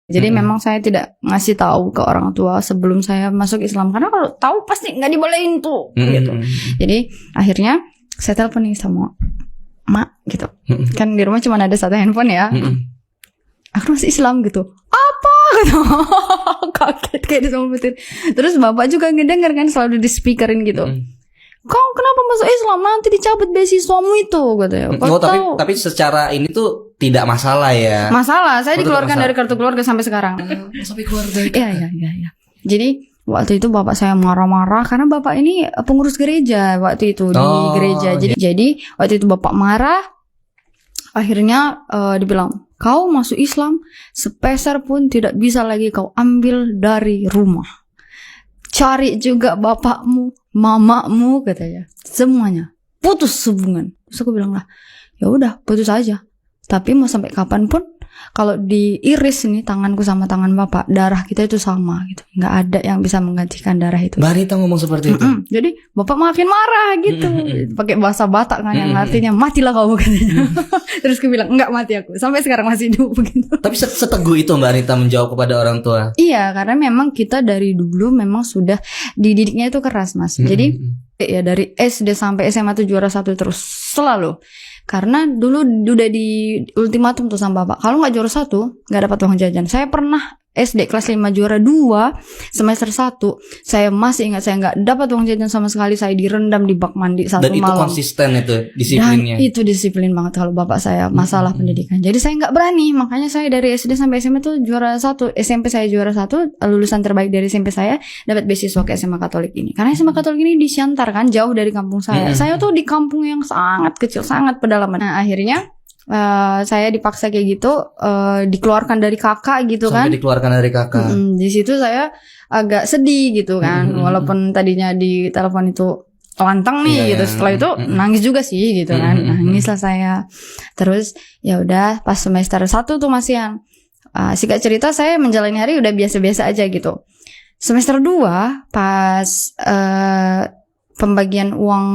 Jadi memang saya tidak ngasih tahu ke orang tua sebelum saya masuk Islam, karena kalau tahu pasti nggak dibolehin tuh gitu. Jadi akhirnya saya telepon nih sama mak gitu. Kan di rumah cuma ada satu handphone ya. Aku masih Islam gitu. Apa? Gitu. Kaget kayak disombetin. Terus bapak juga ngedenger kan, selalu di speakerin gitu. Kau kenapa masuk Islam? Nanti dicabut beasiswamu itu katanya. Tapi secara ini tuh tidak masalah ya. Masalah, saya dikeluarkan dari kartu keluarga sampai sekarang. Sampai keluarga. Iya. Jadi waktu itu bapak saya marah-marah karena bapak ini pengurus gereja waktu itu di gereja. Jadi waktu itu bapak marah. Akhirnya dibilang, kau masuk Islam sepeser pun tidak bisa lagi kau ambil dari rumah. Cari juga bapakmu, mamamu katanya, semuanya putus hubungan. Terus aku bilang lah, ya udah putus aja. Tapi mau sampai kapanpun, kalau diiris nih tanganku sama tangan bapak, darah kita itu sama gitu. Nggak ada yang bisa menggantikan darah itu. Mbak Anita ngomong seperti itu. Jadi bapak makin marah gitu, pakai bahasa Batak kan yang artinya matilah kau katanya. Terus aku bilang enggak mati aku, sampai sekarang masih hidup begitu. Tapi seteguh itu Mbak Anita menjawab kepada orang tua. Iya, karena memang kita dari dulu memang sudah dididiknya itu keras mas. Jadi ya dari SD sampai SMA tuh juara 1 terus selalu. Karena dulu udah di ultimatum tuh sama bapak, kalau nggak juara 1 nggak dapat uang jajan. Saya pernah SD kelas 5 juara 2 semester 1, saya masih ingat saya nggak dapat uang jajan sama sekali. Saya direndam di bak mandi satu malam. Dan itu konsisten itu disiplinnya. Dan itu disiplin banget kalau bapak saya masalah pendidikan. Jadi saya nggak berani, makanya saya dari SD sampai SMA tuh juara 1. SMP saya juara 1, lulusan terbaik dari SMP saya, dapat beasiswa ke SMA Katolik ini. Karena SMA Katolik ini di Siantar kan, jauh dari kampung saya. Saya tuh di kampung yang sangat kecil, sangat pedalaman. Nah akhirnya saya dipaksa kayak gitu, dikeluarkan dari kakak gitu. Sampai kan dikeluarkan dari kakak. Di situ saya agak sedih gitu kan, walaupun tadinya di telepon itu lantang nih gitu. Setelah itu nangis juga sih gitu kan, nangis lah saya. Terus ya udah pas semester 1 tuh masih yang singkat cerita saya menjalani hari udah biasa-biasa aja gitu. Semester 2 pas pembagian uang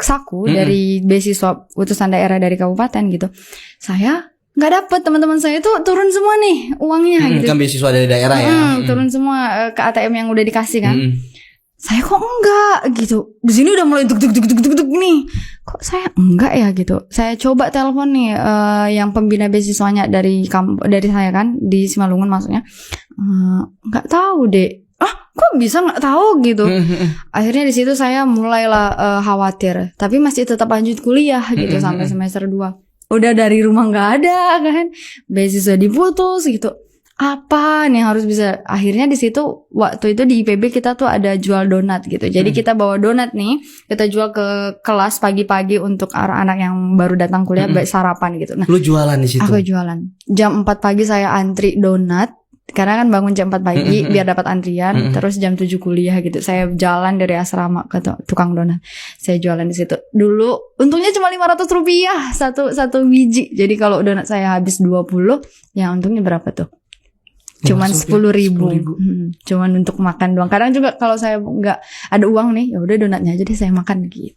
saku dari beasiswa utusan daerah dari kabupaten gitu, saya nggak dapet. Teman-teman saya itu turun semua nih uangnya gitu. Kan beasiswa dari daerah ya. Turun semua ke ATM yang udah dikasih kan. Saya kok enggak gitu. Di sini udah mulai duk nih. Kok saya enggak ya gitu. Saya coba telepon nih yang pembina beasiswanya dari saya kan di Simalungun maksudnya. Nggak tahu deh. Kok bisa nggak tahu gitu. Akhirnya di situ saya mulailah khawatir. Tapi masih tetap lanjut kuliah gitu sampai semester 2. Udah dari rumah nggak ada kan, beasiswa diputus gitu. Apa nih harus bisa. Akhirnya di situ waktu itu di IPB kita tuh ada jual donat gitu. Jadi kita bawa donat nih, kita jual ke kelas pagi-pagi untuk anak-anak yang baru datang kuliah baik sarapan gitu. Nah, lu jualan di situ? Aku jualan. Jam 4 pagi saya antri donat. Karena kan bangun jam 4 pagi biar dapat antrian, terus jam 7 kuliah gitu. Saya jalan dari asrama ke tukang donat. Saya jualan di situ. Dulu untungnya cuma 500 rupiah satu biji. Jadi kalau donat saya habis 20, ya untungnya berapa tuh? Cuman 10.000. Cuman untuk makan doang. Kadang juga kalau saya nggak ada uang nih, ya udah donatnya aja deh saya makan gitu.